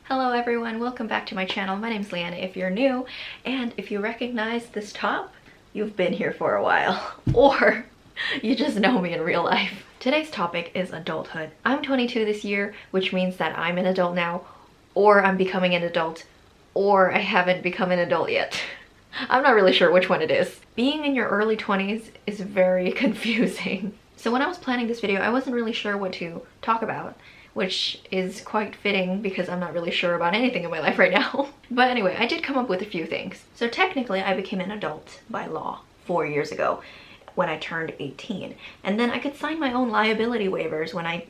Hello everyone, welcome back to my channel. My name's Leanna if you're new, and if you recognize this top, you've been here for a while, or you just know me in real life. Today's topic is adulthood. I'm 22 this year, which means that I'm an adult now, or I'm becoming an adult, or I haven't become an adult yet. I'm not really sure which one it is. Being in your early 20s is very confusing. So when I was planning this video, I wasn't really sure what to talk about, which is quite fitting because I'm not really sure about anything in my life right now. But anyway, I did come up with a few things. So technically, I became an adult by law 4 years ago when I turned 18. And then I could sign my own liability waivers when I,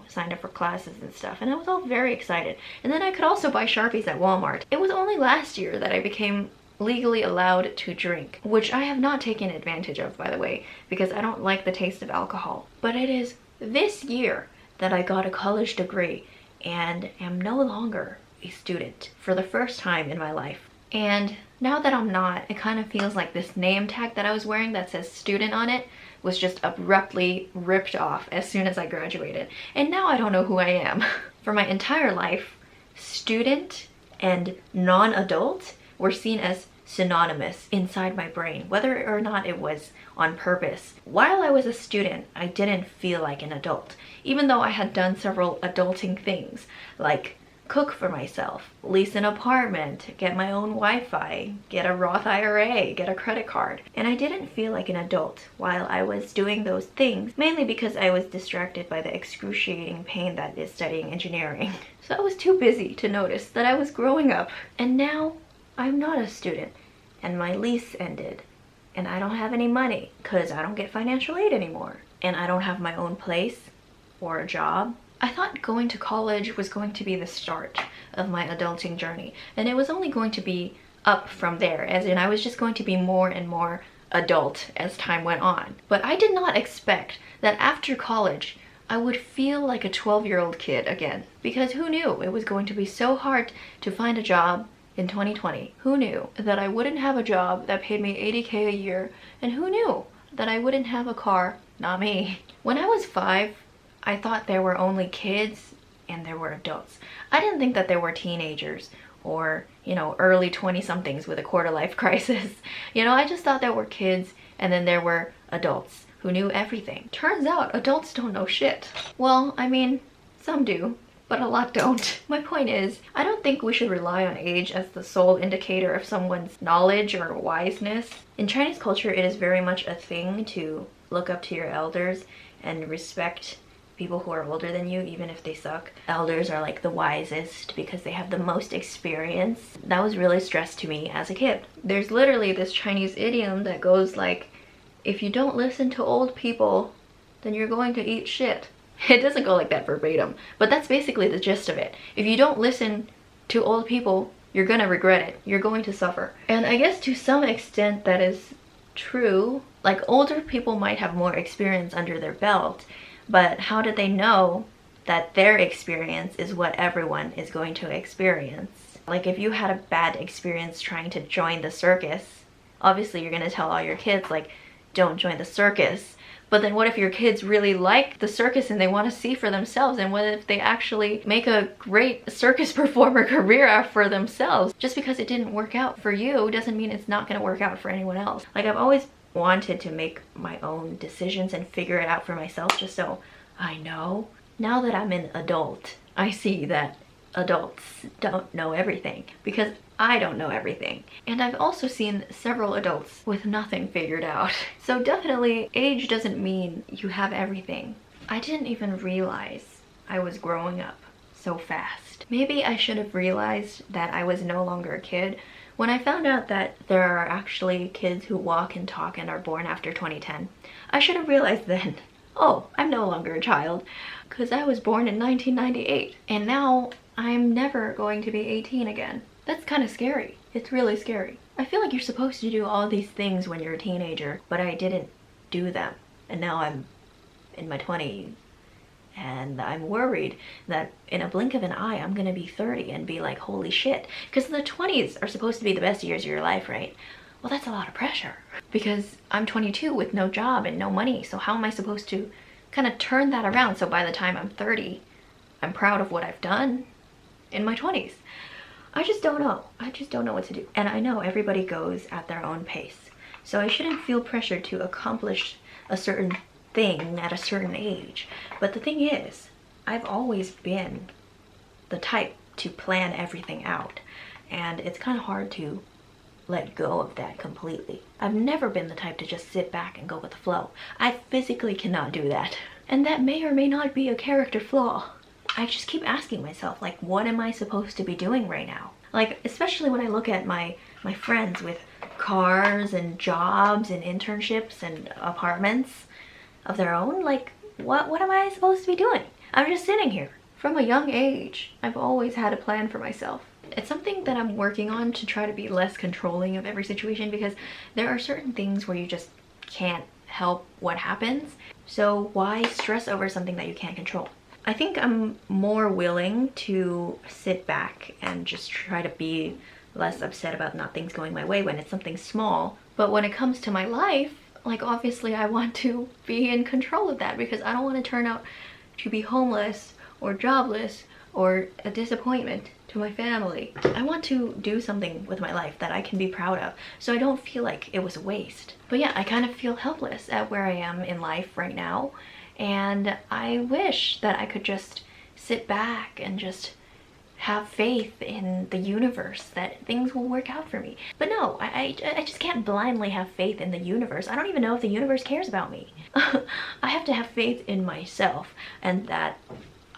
signed up for classes and stuff. And I was all very excited. And then I could also buy Sharpies at Walmart. It was only last year that I became legally allowed to drink, which I have not taken advantage of, by the way, because I don't like the taste of alcohol. But it is this year that I got a college degree and am no longer a student for the first time in my life. And now that I'm not, it kind of feels like this name tag that I was wearing that says student on it was just abruptly ripped off as soon as I graduated. And now I don't know who I am. For my entire life, student and non-adult were seen as synonymous inside my brain, whether or not it was on purpose. While I was a student, I didn't feel like an adult, even though I had done several adulting things, like cook for myself, lease an apartment, get my own Wi-Fi, get a Roth IRA, get a credit card. And I didn't feel like an adult while I was doing those things, mainly because I was distracted by the excruciating pain that is studying engineering. So I was too busy to notice that I was growing up. And now I'm not a student, and my lease ended, and I don't have any money because I don't get financial aid anymore, and I don't have my own place or a job. I thought going to college was going to be the start of my adulting journey, and it was only going to be up from there, as in I was just going to be more and more adult as time went on. But I did not expect that after college I would feel like a 12-year-old kid again, because who knew it was going to be so hard to find a job in 2020? Who knew that I wouldn't have a job that paid me $80K a year? And who knew that I wouldn't have a car? Not me. When I was 5, I thought there were only kids and there were adults. I didn't think that there were teenagers or, early 20-somethings with a quarter-life crisis. I just thought there were kids and then there were adults who knew everything. Turns out adults don't know shit. Well, I mean, some do, but a lot don't. My point is, I don't think we should rely on age as the sole indicator of someone's knowledge or wiseness. In Chinese culture, it is very much a thing to look up to your elders and respect people who are older than you, even if they suck. Elders are like the wisest because they have the most experience. That was really stressed to me as a kid. There's literally this Chinese idiom that goes like, if you don't listen to old people, then you're going to eat shit. It doesn't go like that verbatim, but that's basically the gist of it. If you don't listen to old people, you're gonna regret it. You're going to suffer. And I guess to some extent that is true. Like, older people might have more experience under their belt, but how do they know that their experience is what everyone is going to experience? Like, if you had a bad experience trying to join the circus, obviously you're gonna tell all your kids, like, don't join the circus. But then what if your kids really like the circus and they want to see for themselves? And what if they actually make a great circus performer career for themselves? Just because it didn't work out for you doesn't mean it's not going to work out for anyone else. Like, I've always wanted to make my own decisions and figure it out for myself, just so I know. Now that I'm an adult, I see that adults don't know everything, because I don't know everything. And I've also seen several adults with nothing figured out. So definitely, age doesn't mean you have everything. I didn't even realize I was growing up so fast. Maybe I should have realized that I was no longer a kid when I found out that there are actually kids who walk and talk and are born after 2010. I should have realized then, oh, I'm no longer a child, because I was born in 1998. And now I'm never going to be 18 again. That's kind of scary. It's really scary. I feel like you're supposed to do all these things when you're a teenager, but I didn't do them. And now I'm in my 20s, and I'm worried that in a blink of an eye, I'm gonna be 30 and be like, holy shit. Because the 20s are supposed to be the best years of your life, right? Well, that's a lot of pressure, because I'm 22 with no job and no money. So how am I supposed to kind of turn that around so by the time I'm 30, I'm proud of what I've done in my 20s. I just don't know. I just don't know what to do. And I know everybody goes at their own pace. So I shouldn't feel pressured to accomplish a certain thing at a certain age. But the thing is, I've always been the type to plan everything out. And it's kind of hard to let go of that completely. I've never been the type to just sit back and go with the flow. I physically cannot do that. And that may or may not be a character flaw. I just keep asking myself, like, what am I supposed to be doing right now? Like, especially when I look at my friends with cars and jobs and internships and apartments of their own, like, what am I supposed to be doing? I'm just sitting here. From a young age, I've always had a plan for myself. It's something that I'm working on to try to be less controlling of every situation, because there are certain things where you just can't help what happens. So why stress over something that you can't control? I think I'm more willing to sit back and just try to be less upset about not things going my way when it's something small. But when it comes to my life, like, obviously I want to be in control of that, because I don't want to turn out to be homeless or jobless or a disappointment to my family. I want to do something with my life that I can be proud of, so I don't feel like it was a waste. But yeah, I kind of feel helpless at where I am in life right now, and I wish that I could just sit back and just have faith in the universe that things will work out for me. But no, I just can't blindly have faith in the universe. I don't even know if the universe cares about me. I have to have faith in myself, and that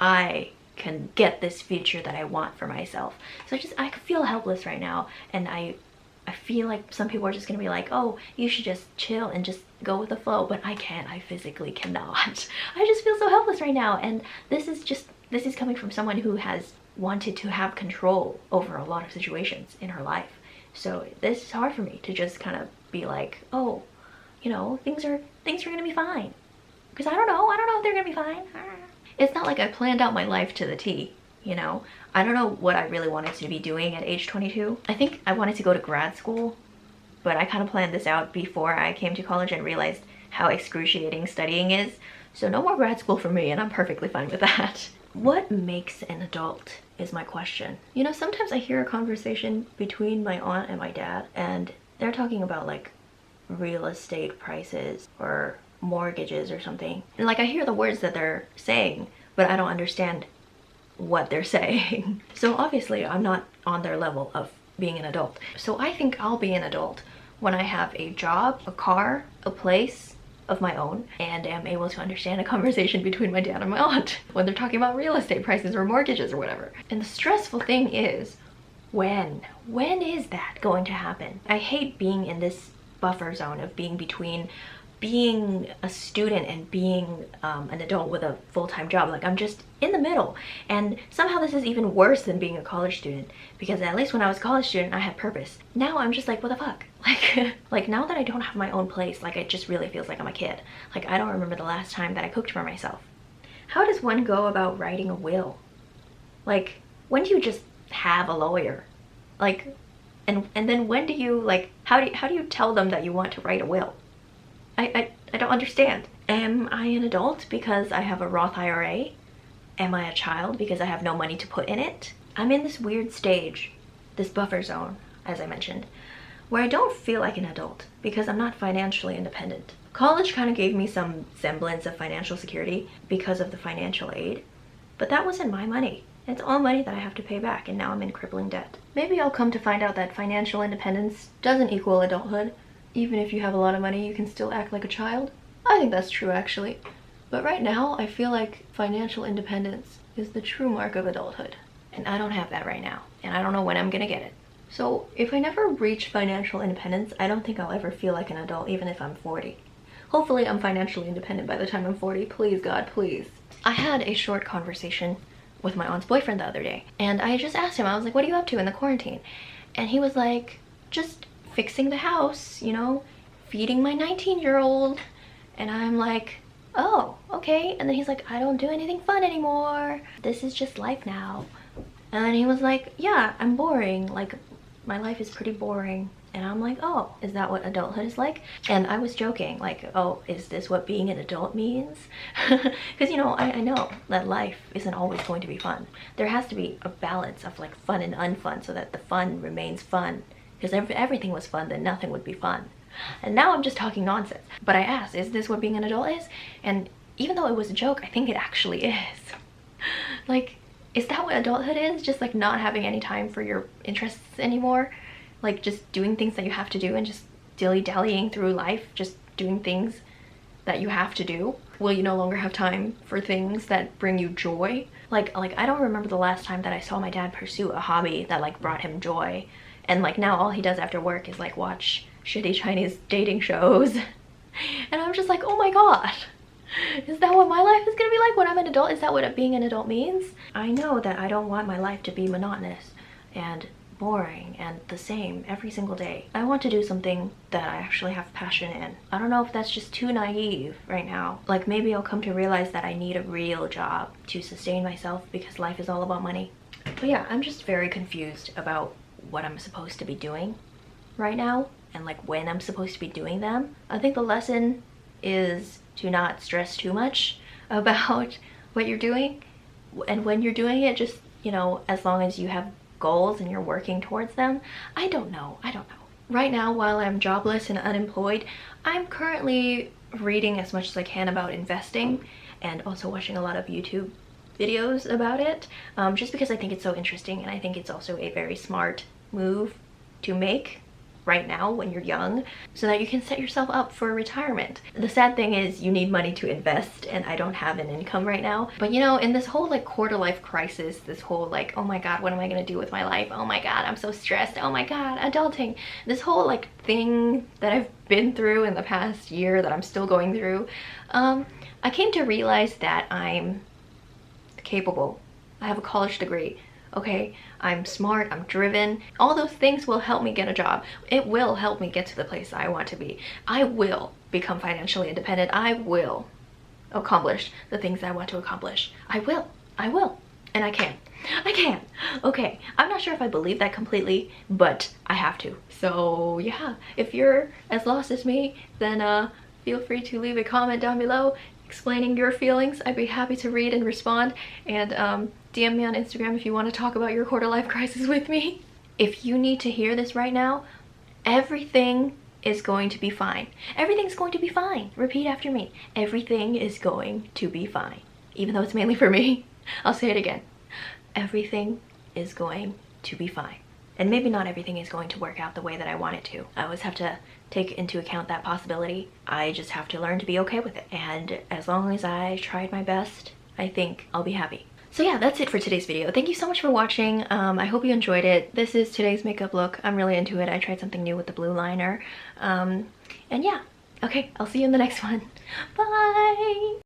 I can get this future that I want for myself. So I feel helpless right now, and I feel like some people are just gonna be like, oh, you should just chill and just go with the flow, but I can't. I physically cannot. I just feel so helpless right now, and this is coming from someone who has wanted to have control over a lot of situations in her life. So this is hard for me to just kind of be like, oh, you know, things are gonna be fine, because I don't know if they're gonna be fine. It's not like I planned out my life to the T, you know? I don't know what I really wanted to be doing at age 22. I think I wanted to go to grad school, but I kind of planned this out before I came to college and realized how excruciating studying is. So no more grad school for me, and I'm perfectly fine with that. What makes an adult is my question. You know, sometimes I hear a conversation between my aunt and my dad, and they're talking about like real estate prices or mortgages or something. And like, I hear the words that they're saying, but I don't understand what they're saying. So obviously I'm not on their level of being an adult. So I think I'll be an adult when I have a job, a car, a place of my own, and am able to understand a conversation between my dad and my aunt when they're talking about real estate prices or mortgages or whatever. And the stressful thing is, when is that going to happen? I hate being in this buffer zone of being between being a student and being an adult with a full-time job. Like, I'm just in the middle, and somehow this is even worse than being a college student, because at least when I was a college student I had purpose. Now I'm just like, what the fuck? Like now that I don't have my own place, like, it just really feels like I'm a kid. Like, I don't remember the last time that I cooked for myself. How does one go about writing a will? Like, when do you just have a lawyer? Like, and then when do you, like, how do you tell them that you want to write a will? I don't understand. Am I an adult because I have a Roth IRA? Am I a child because I have no money to put in it? I'm in this weird stage, this buffer zone, as I mentioned, where I don't feel like an adult because I'm not financially independent. College kind of gave me some semblance of financial security because of the financial aid, but that wasn't my money. It's all money that I have to pay back, and now I'm in crippling debt. Maybe I'll come to find out that financial independence doesn't equal adulthood. Even if you have a lot of money, you can still act like a child. I think that's true, actually. But right now, I feel like financial independence is the true mark of adulthood. And I don't have that right now, and I don't know when I'm gonna get it. So if I never reach financial independence, I don't think I'll ever feel like an adult, even if I'm 40. Hopefully I'm financially independent by the time I'm 40. Please, God, please. I had a short conversation with my aunt's boyfriend the other day, and I just asked him, I was like, what are you up to in the quarantine? And he was like, just fixing the house, you know, feeding my 19-year-old. And I'm like, oh, okay. And then he's like, I don't do anything fun anymore. This is just life now. And then he was like, yeah, I'm boring. Like, my life is pretty boring. And I'm like, oh, is that what adulthood is like? And I was joking, like, oh, is this what being an adult means? Because, you know, I know that life isn't always going to be fun. There has to be a balance of like fun and unfun so that the fun remains fun. Because if everything was fun, then nothing would be fun. And now I'm just talking nonsense. But I asked, is this what being an adult is? And even though it was a joke, I think it actually is. Like, is that what adulthood is? Just like not having any time for your interests anymore? Like just doing things that you have to do and just dilly-dallying through life, just doing things that you have to do? Will you no longer have time for things that bring you joy? Like I don't remember the last time that I saw my dad pursue a hobby that like brought him joy. And like now all he does after work is like watch shitty Chinese dating shows. And I'm just like, oh my god. Is that what my life is gonna be like when I'm an adult? Is that what being an adult means? I know that I don't want my life to be monotonous and boring and the same every single day. I want to do something that I actually have passion in. I don't know if that's just too naive right now. Like maybe I'll come to realize that I need a real job to sustain myself because life is all about money. But yeah, I'm just very confused about what I'm supposed to be doing right now and like when I'm supposed to be doing them. I think the lesson is to not stress too much about what you're doing, and when you're doing it, just, you know, as long as you have goals and you're working towards them. I don't know. Right now, while I'm jobless and unemployed, I'm currently reading as much as I can about investing and also watching a lot of YouTube videos about it, just because I think it's so interesting, and I think it's also a very smart move to make right now when you're young so that you can set yourself up for retirement. The sad thing is you need money to invest, and I don't have an income right now. But you know, in this whole like quarter life crisis, this whole like, oh my god, what am I gonna do with my life? Oh my god, I'm so stressed. Oh my god, adulting. This whole like thing that I've been through in the past year that I'm still going through, I came to realize that I'm capable. I have a college degree. Okay, I'm smart, I'm driven. All those things will help me get a job. It will help me get to the place I want to be. I will become financially independent. I will accomplish the things I want to accomplish. I will. And I can. Okay, I'm not sure if I believe that completely, but I have to. So yeah, if you're as lost as me, then feel free to leave a comment down below explaining your feelings. I'd be happy to read and respond, and DM me on Instagram if you want to talk about your quarter life crisis with me. If you need to hear this right now, everything is going to be fine. Everything's going to be fine. Repeat after me. Everything is going to be fine. Even though it's mainly for me, I'll say it again. Everything is going to be fine. And maybe not everything is going to work out the way that I want it to. I always have to take into account that possibility. I just have to learn to be okay with it. And as long as I tried my best, I think I'll be happy. So yeah, that's it for today's video. Thank you so much for watching. I hope you enjoyed it. This is today's makeup look. I'm really into it. I tried something new with the blue liner. And yeah, okay, I'll see you in the next one. Bye!